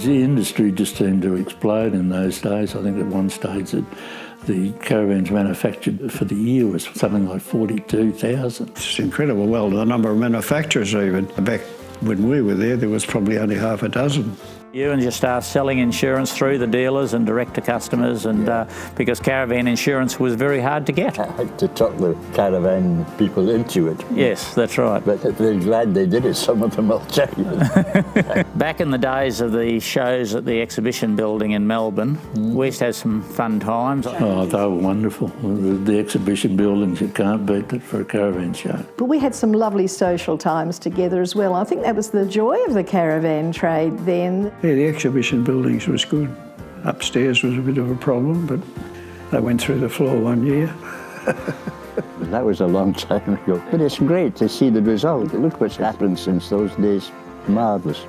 The industry just seemed to explode in those days. I think at one stage that the caravans manufactured for the year was something like 42,000. It's incredible. Well, the number of manufacturers even. Back when we were there was probably only half a dozen. You and you start selling insurance through the dealers and direct to customers, and because Caravan Insurance was very hard to get. I had to talk the caravan people into it. Yes, that's right. But they're glad they did it, some of them, I'll tell you. Back in the days of the shows at the Exhibition building in Melbourne, we used to have some fun times. Oh, they were wonderful. The Exhibition buildings, you can't beat it for a caravan show. But we had some lovely social times together as well. I think that was the joy of the caravan trade then. Yeah, the Exhibition buildings was good. Upstairs was a bit of a problem, but they went through the floor one year. That was a long time ago. But it's great to see the result. Look what's happened since those days. Marvellous.